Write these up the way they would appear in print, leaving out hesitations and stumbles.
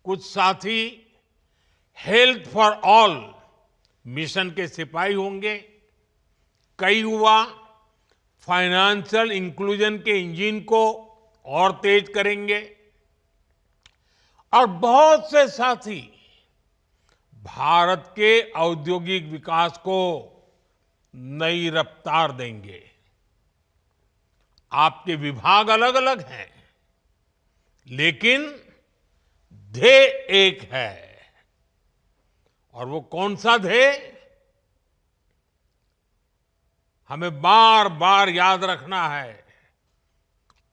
कुछ साथी health for all mission के सिपाही होंगे, कई युवा फाइनेंशियल इंक्लूजन के इंजन को और तेज करेंगे और बहुत से साथी भारत के औद्योगिक विकास को नई रफ्तार देंगे। आपके विभाग अलग अलग हैं, लेकिन ध्येय एक है। और वो कौन सा ध्येय? हमें बार बार याद रखना है,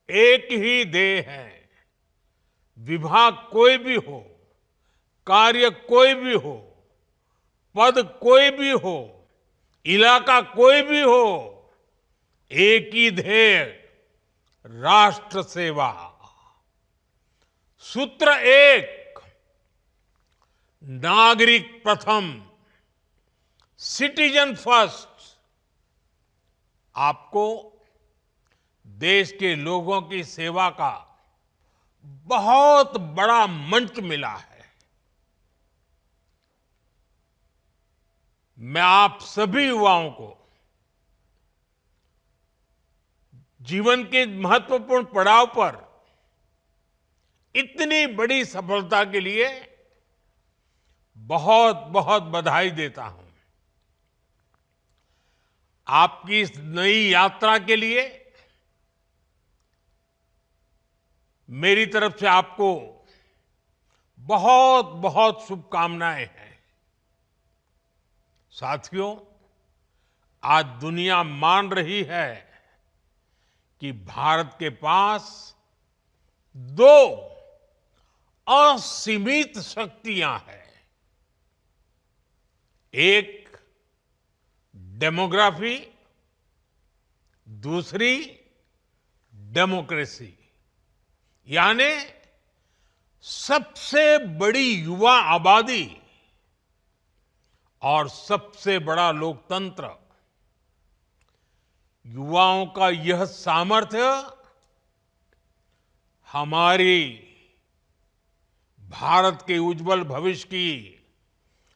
एक ही ध्येय है। विभाग कोई भी हो, कार्य कोई भी हो, पद कोई भी हो, इलाका कोई भी हो, एक ही ध्येय, राष्ट्र सेवा। सूत्र एक, नागरिक प्रथम, सिटीजन फर्स्ट। आपको देश के लोगों की सेवा का बहुत बड़ा मंच मिला है। मैं आप सभी युवाओं को जीवन के महत्वपूर्ण पड़ाव पर इतनी बड़ी सफलता के लिए बहुत बहुत बधाई देता हूं। आपकी इस नई यात्रा के लिए मेरी तरफ से आपको बहुत बहुत शुभकामनाएं हैं। साथियों, आज दुनिया मान रही है कि भारत के पास दो असीमित शक्तियां हैं। एक डेमोग्राफी, दूसरी डेमोक्रेसी, यानी सबसे बड़ी युवा आबादी और सबसे बड़ा लोकतंत्र। युवाओं का यह सामर्थ्य हमारी भारत के उज्जवल भविष्य की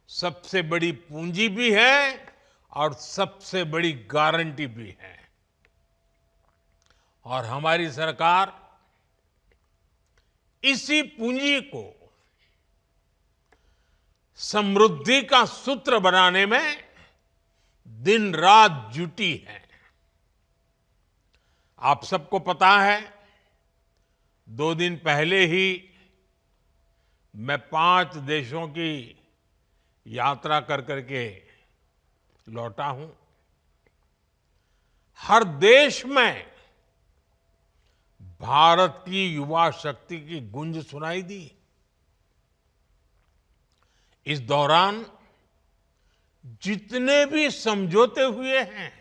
सबसे बड़ी पूंजी भी है और सबसे बड़ी गारंटी भी है। और हमारी सरकार इसी पूंजी को समृद्धि का सूत्र बनाने में दिन रात जुटी है। आप सबको पता है, 2 दिन पहले ही मैं 5 देशों की यात्रा कर करके लौटा हूं। हर देश में भारत की युवा शक्ति की गूंज सुनाई दी। इस दौरान जितने भी समझौते हुए हैं,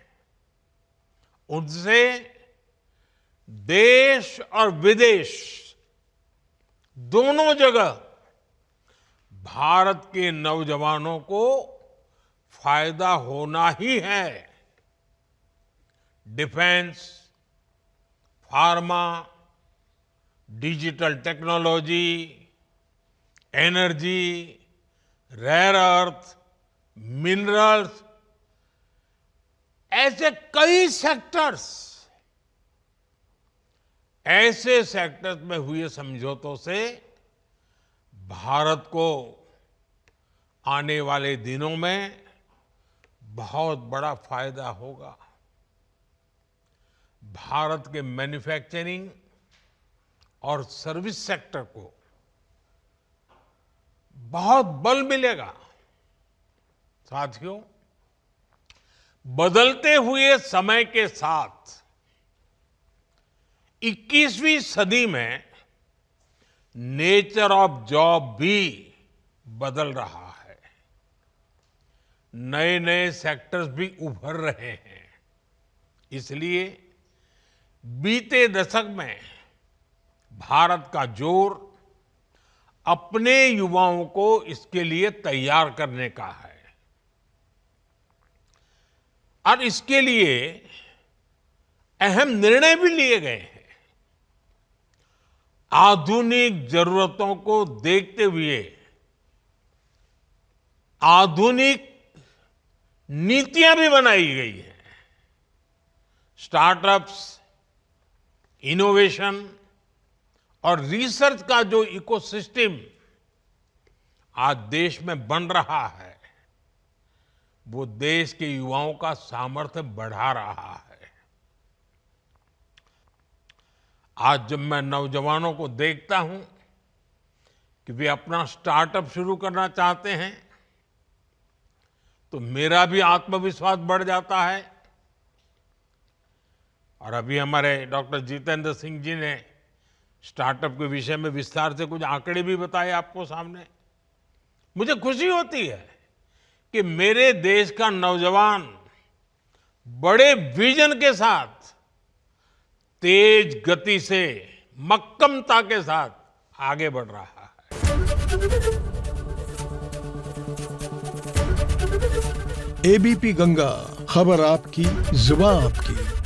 उनसे देश और विदेश दोनों जगह भारत के नौजवानों को फायदा होना ही है। Defence, pharma, digital technology, energy, rare earth, minerals, ऐसे कई सेक्टर्स, ऐसे सेक्टर्स में हुए समझौतों से भारत को आने वाले दिनों में बहुत बड़ा फायदा होगा। भारत के मैन्युफैक्चरिंग और सर्विस सेक्टर को बहुत बल मिलेगा। साथियों, बदलते हुए समय के साथ 21वीं सदी में नेचर ऑफ जॉब भी बदल रहा है। नए नए सेक्टर्स भी उभर रहे हैं। इसलिए बीते दशक में भारत का जोर अपने युवाओं को इसके लिए तैयार करने का है। और इसके लिए अहम निर्णय भी लिए गए हैं। आधुनिक जरूरतों को देखते हुए आधुनिक नीतियां भी बनाई गई हैं। स्टार्टअप्स, इनोवेशन और रिसर्च का जो इकोसिस्टम आज देश में बन रहा है, वो देश के युवाओं का सामर्थ्य बढ़ा रहा है। आज जब मैं नौजवानों को देखता हूं कि वे अपना स्टार्टअप शुरू करना चाहते हैं, तो मेरा भी आत्मविश्वास बढ़ जाता है। और अभी हमारे डॉक्टर जितेंद्र सिंह जी ने स्टार्टअप के विषय में विस्तार से कुछ आंकड़े भी बताए आपको सामने। मुझे खुशी होती है कि मेरे देश का नौजवान बड़े विजन के साथ, तेज गति से, मक्कमता के साथ आगे बढ़ रहा है। एबीपी गंगा, खबर आपकी, जुबान आपकी।